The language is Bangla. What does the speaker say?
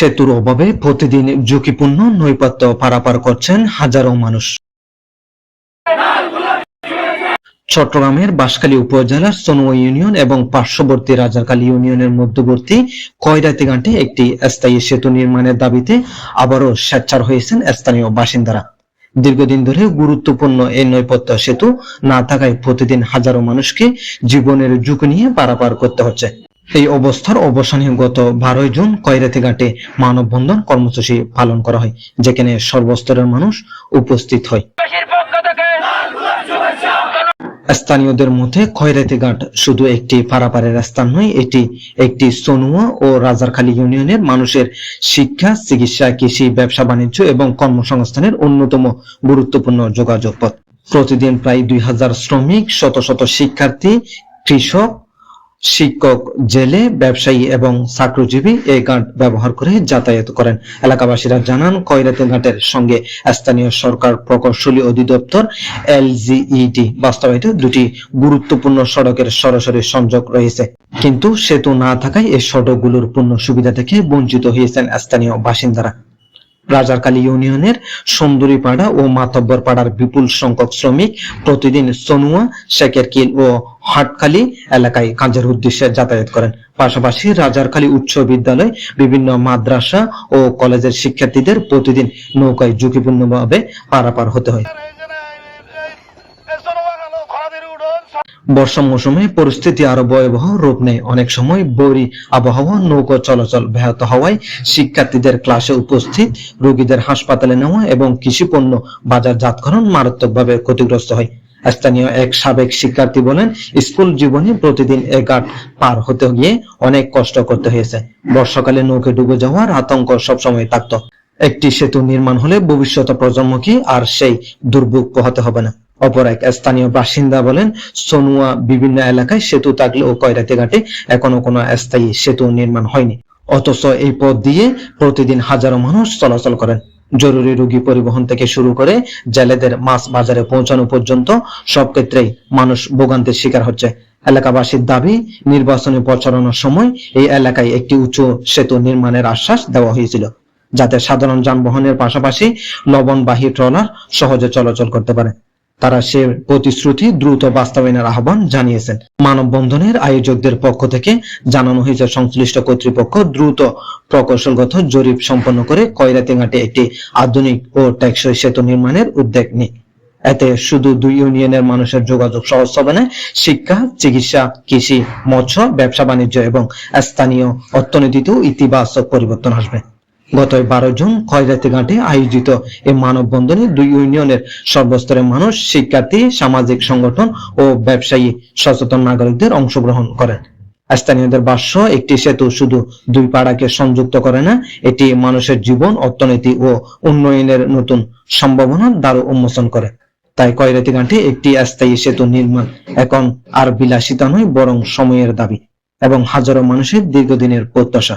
সেতুর অভাবে প্রতিদিন ঝুঁকিপূর্ণ নৈপথ্য পারাপার করছেন হাজারো মানুষ। চট্টগ্রামের বাঁশখালী উপজেলার সনুয়া ইউনিয়ন এবং পার্শ্ববর্তী রাজারখালী ইউনিয়নের মধ্যবর্তী খয়রাতি ঘাটে একটি স্থায়ী সেতু নির্মাণের দাবিতে আবারও সোচ্চার হয়েছেন স্থানীয় বাসিন্দারা। দীর্ঘদিন ধরে গুরুত্বপূর্ণ এই নৈপথ্য সেতু না থাকায় প্রতিদিন হাজারো মানুষকে জীবনের ঝুঁকি নিয়ে পারাপার করতে হচ্ছে। এই অবস্থার অবসানে গত 12 জুন খয়রাতি ঘাটে মানববন্ধন কর্মসূচি পালন করা হয়, যেখানে সর্বস্তরের মানুষ উপস্থিত হয়। স্থানীয়দের মধ্যে খয়রাতি ঘাট শুধু একটি পারাপারের স্থান নয়, এটি একটি সনুয়া ও রাজারখালী ইউনিয়নের মানুষের শিক্ষা, চিকিৎসা, কৃষি, ব্যবসা বাণিজ্য এবং কর্মসংস্থানের অন্যতম গুরুত্বপূর্ণ যোগাযোগ পথ। প্রতিদিন প্রায় 2000 শ্রমিক, শত শত শিক্ষার্থী, কৃষক, শিক্ষক, জেলে, ব্যবসায়ী এবং চাকরিজীবী এই ঘাট ব্যবহার করে যাতায়াত করেন। এলাকাবাসীরা জানান, খয়রাতি ঘাটের সঙ্গে স্থানীয় সরকার প্রকৌশলী অধিদপ্তর LGED বাস্তবায়িত দুটি গুরুত্বপূর্ণ সড়কের সরাসরি সংযোগ রয়েছে, কিন্তু সেতু না থাকায় এই সড়কগুলোর পূর্ণ সুবিধা থেকে বঞ্চিত হয়েছেন স্থানীয় বাসিন্দারা। রাজারখালী ইউনিয়নের সুন্দরীপাড়া ও মাতব্বরপাড়ার বিপুল সংখ্যক শ্রমিক প্রতিদিন সনুয়া, শেখেরকিল ও হাটখালী এলাকায় কাজের উদ্দেশ্যে যাতায়াত করেন। পাশাপাশি রাজারখালী উচ্চ বিদ্যালয়, বিভিন্ন মাদ্রাসা ও কলেজের শিক্ষার্থীদের প্রতিদিন নৌকায় ঝুঁকিপূর্ণভাবে পারাপার হতে হয়। বর্ষা মৌসুমে পরিস্থিতি আরো ভয়াবহ রূপ নেয়। অনেক সময় বৈরী আবহাওয়া, নৌকা চলাচল ব্যাহত হওয়ায় শিক্ষার্থীদের ক্লাসে উপস্থিত, রোগীদের হাসপাতালে নেওয়া এবং কৃষিপণ্য বাজারজাতকরণ মারাত্মকভাবে ক্ষতিগ্রস্ত হয়। স্থানীয় এক সাবেক শিক্ষার্থী বলেন, স্কুল জীবনে প্রতিদিন এ ঘাট পার হতে গিয়ে অনেক কষ্ট করতে হয়েছে। বর্ষাকালে নৌকে ডুবে যাওয়ার আতঙ্ক সবসময় থাকতো। একটি সেতু নির্মাণ হলে ভবিষ্যৎ প্রজন্মকে আর সেই দুর্ভোগ পোহাতে হবে না। অপর এক স্থানীয় বাসিন্দা বলেন, সনুয়া বিভিন্ন এলাকায় সেতু থাকলেও খয়রাতি ঘাটে এখনো কোনো স্থায়ী সেতু নির্মাণ হয়নি, অথচ এই পথ দিয়ে প্রতিদিন হাজারো মানুষ চলাচল করেন। জরুরি রোগী পরিবহন থেকে শুরু করে জেলেদের মাছ বাজারে পৌঁছানো পর্যন্ত সব ক্ষেত্রেই মানুষ ভোগান্তির শিকার হচ্ছে। এলাকাবাসীর দাবি, নির্বাচনী প্রচারণার সময় এই এলাকায় একটি উঁচু সেতু নির্মাণের আশ্বাস দেওয়া হয়েছিল, যাতে সাধারণ যানবাহনের পাশাপাশি লবণবাহী ট্রলার সহজে চলাচল করতে পারে। তারা সে প্রতিশ্রুতি দ্রুত বাস্তবায়নের আহ্বান জানিয়েছেন। মানববন্ধনের আয়োজকদের পক্ষ থেকে জানানো হয়েছে, সংশ্লিষ্ট কর্তৃপক্ষ দ্রুত প্রকৌশলগত জরিপ সম্পন্ন করে খয়রাতি ঘাটে একটি আধুনিক ও টেকসই সেতু নির্মাণের উদ্যোগ নেয়। এতে শুধু দুই ইউনিয়নের মানুষের যোগাযোগ সহজ হবে না, শিক্ষা, চিকিৎসা, কৃষি, মৎস্য, ব্যবসা বাণিজ্য এবং স্থানীয় অর্থনীতিতেও ইতিবাচক পরিবর্তন আসবে। গত 12 জুন খয়রাতি ঘাটে আয়োজিত এই মানববন্ধনে দুই ইউনিয়নের সর্বস্তরের মানুষ, শিক্ষার্থী, সামাজিক সংগঠন ও ব্যবসায়ী, সচেতন নাগরিকদের অংশগ্রহণ করেন। স্থানীয়দের ভাষ্য, একটি সেতু শুধু দুই পাড়াকে সংযুক্ত করে না, এটি মানুষের জীবন, অর্থনীতি ও উন্নয়নের নতুন সম্ভাবনার দ্বার উন্মোচন করে। তাই খয়রাতি ঘাটে একটি স্থায়ী সেতু নির্মাণ এখন আর বিলাসিতা নয়, বরং সময়ের দাবি এবং হাজারো মানুষের দীর্ঘদিনের প্রত্যাশা।